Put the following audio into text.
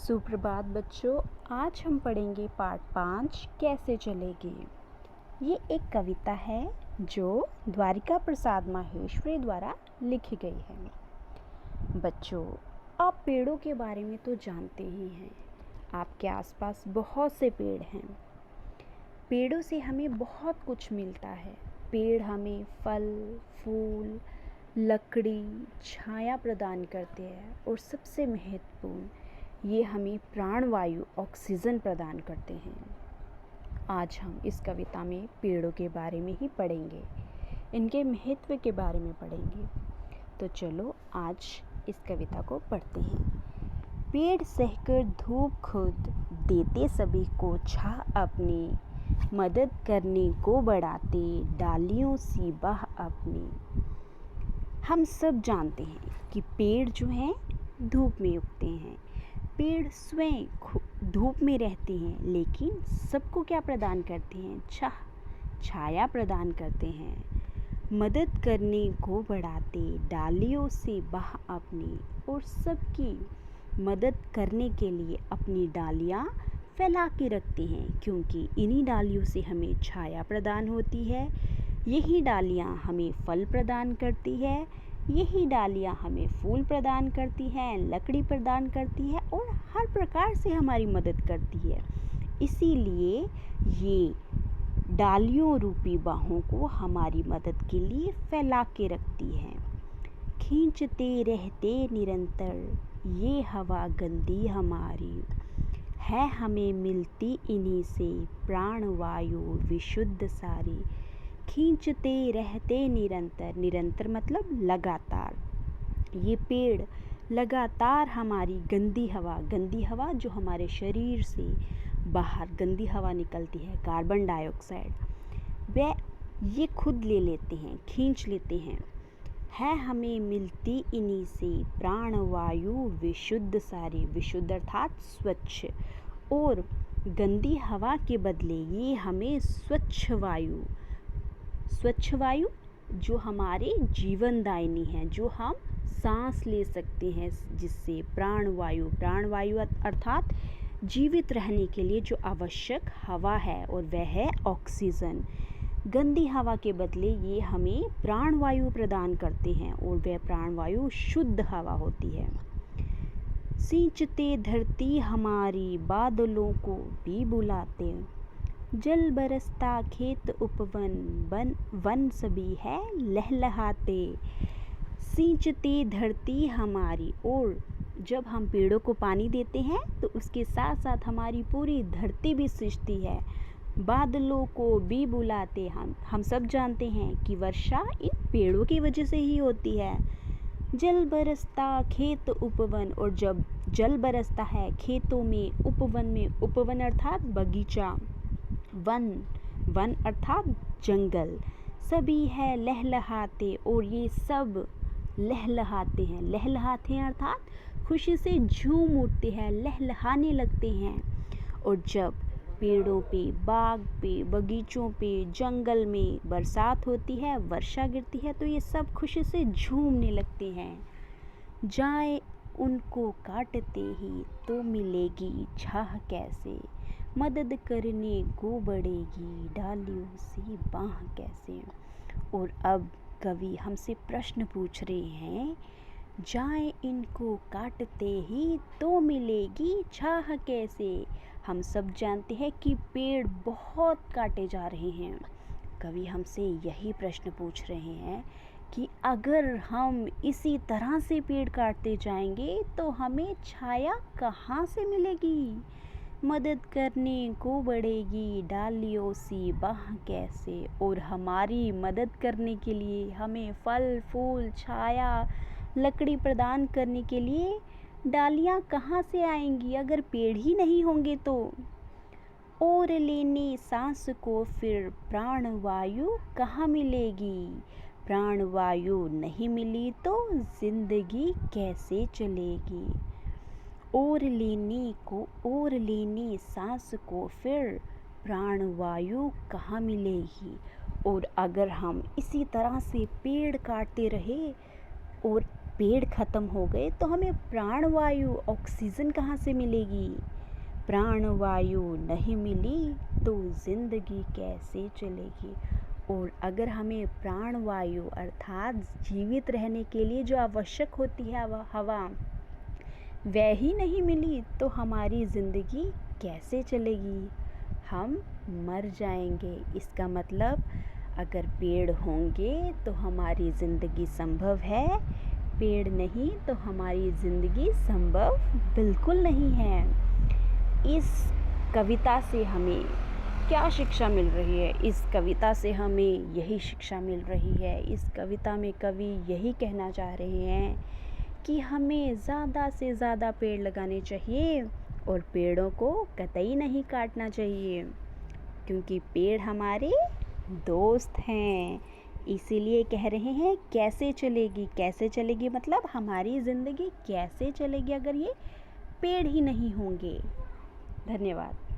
सुप्रभात बच्चों। आज हम पढ़ेंगे पाठ 5 कैसे चलेगी। ये एक कविता है जो द्वारिका प्रसाद माहेश्वरी द्वारा लिखी गई है। बच्चों, आप पेड़ों के बारे में तो जानते ही हैं। आपके आसपास बहुत से पेड़ हैं। पेड़ों से हमें बहुत कुछ मिलता है। पेड़ हमें फल, फूल, लकड़ी, छाया प्रदान करते हैं और सबसे महत्वपूर्ण, ये हमें प्राणवायु ऑक्सीजन प्रदान करते हैं। आज हम इस कविता में पेड़ों के बारे में ही पढ़ेंगे, इनके महत्व के बारे में पढ़ेंगे। तो चलो आज इस कविता को पढ़ते हैं। पेड़ सहकर धूप खुद, देते सभी को छाह अपनी, मदद करने को बढ़ाते डालियों सी बाह अपनी। हम सब जानते हैं कि पेड़ जो हैं धूप में उगते हैं। पेड़ स्वयं धूप में रहते हैं, लेकिन सबको क्या प्रदान करते हैं? छाया प्रदान करते हैं। मदद करने को बढ़ाते डालियों से बाह अपनी, और सबकी मदद करने के लिए अपनी डालियाँ फैला के रखते हैं, क्योंकि इन्हीं डालियों से हमें छाया प्रदान होती है। यही डालियाँ हमें फल प्रदान करती है, यही डालियाँ हमें फूल प्रदान करती हैं, लकड़ी प्रदान करती है और हर प्रकार से हमारी मदद करती है। इसीलिए ये डालियों रूपी बाहों को हमारी मदद के लिए फैला के रखती हैं। खींचते रहते निरंतर ये हवा गंदी हमारी, है हमें मिलती इन्हीं से प्राणवायु विशुद्ध सारी। खींचते रहते निरंतर, निरंतर मतलब लगातार। ये पेड़ लगातार हमारी गंदी हवा जो हमारे शरीर से बाहर गंदी हवा निकलती है, कार्बन डाइऑक्साइड, वह ये खुद ले लेते हैं, खींच लेते हैं। है हमें मिलती इन्हीं से प्राणवायु विशुद्ध सारी, विशुद्ध अर्थात स्वच्छ, और गंदी हवा के बदले ये हमें स्वच्छ वायु जो हमारे जीवनदायिनी है, जो हम सांस ले सकते हैं, जिससे प्राणवायु अर्थात जीवित रहने के लिए जो आवश्यक हवा है, और वह है ऑक्सीजन। गंदी हवा के बदले ये हमें प्राणवायु प्रदान करते हैं, और वह प्राणवायु शुद्ध हवा होती है। सींचते धरती हमारी बादलों को भी बुलाते, जल बरसता खेत उपवन वन सभी है लहलहाते। सींचते धरती हमारी, और जब हम पेड़ों को पानी देते हैं तो उसके साथ साथ हमारी पूरी धरती भी सींचती है। बादलों को भी बुलाते, हम सब जानते हैं कि वर्षा इन पेड़ों की वजह से ही होती है। जल बरसता खेत उपवन, और जब जल बरसता है खेतों में, उपवन अर्थात बगीचा, वन अर्थात जंगल, सभी है लहलहाते, और ये सब लहलहाते हैं अर्थात खुशी से झूम उठते हैं, लहलहाने लगते हैं। और जब पेड़ों पे, बाग पे, बगीचों पे, जंगल में बरसात होती है, वर्षा गिरती है, तो ये सब खुशी से झूमने लगते हैं। जाए उनको काटते ही तो मिलेगी छाह कैसे, मदद करने को बढ़ेगी डालियों से बाह कैसे। और अब कवि हमसे प्रश्न पूछ रहे हैं, जाए इनको काटते ही तो मिलेगी छाह कैसे। हम सब जानते हैं कि पेड़ बहुत काटे जा रहे हैं। कवि हमसे यही प्रश्न पूछ रहे हैं कि अगर हम इसी तरह से पेड़ काटते जाएंगे तो हमें छाया कहाँ से मिलेगी, मदद करने को बढ़ेगी डालियों सी बाह कैसे। और हमारी मदद करने के लिए, हमें फल, फूल, छाया, लकड़ी प्रदान करने के लिए डालियाँ कहाँ से आएंगी अगर पेड़ ही नहीं होंगे तो। और लेने सांस को फिर प्राणवायु कहाँ मिलेगी, प्राणवायु नहीं मिली तो जिंदगी कैसे चलेगी। और लेने सांस को फिर प्राणवायु कहाँ मिलेगी। और अगर हम इसी तरह से पेड़ काटते रहे और पेड़ ख़त्म हो गए तो हमें प्राणवायु ऑक्सीजन कहाँ से मिलेगी? प्राणवायु नहीं मिली तो ज़िंदगी कैसे चलेगी? और अगर हमें प्राणवायु अर्थात जीवित रहने के लिए जो आवश्यक होती है हवा वह ही नहीं मिली तो हमारी ज़िंदगी कैसे चलेगी? हम मर जाएंगे। इसका मतलब अगर पेड़ होंगे तो हमारी ज़िंदगी संभव है, पेड़ नहीं तो हमारी ज़िंदगी संभव बिल्कुल नहीं है। इस कविता से हमें क्या शिक्षा मिल रही है? इस कविता से हमें यही शिक्षा मिल रही है। इस कविता में कवि यही कहना चाह रहे हैं कि हमें ज़्यादा से ज़्यादा पेड़ लगाने चाहिए और पेड़ों को कतई नहीं काटना चाहिए, क्योंकि पेड़ हमारे दोस्त हैं। इसीलिए कह रहे हैं कैसे चलेगी, कैसे चलेगी मतलब हमारी ज़िंदगी कैसे चलेगी अगर ये पेड़ ही नहीं होंगे। धन्यवाद।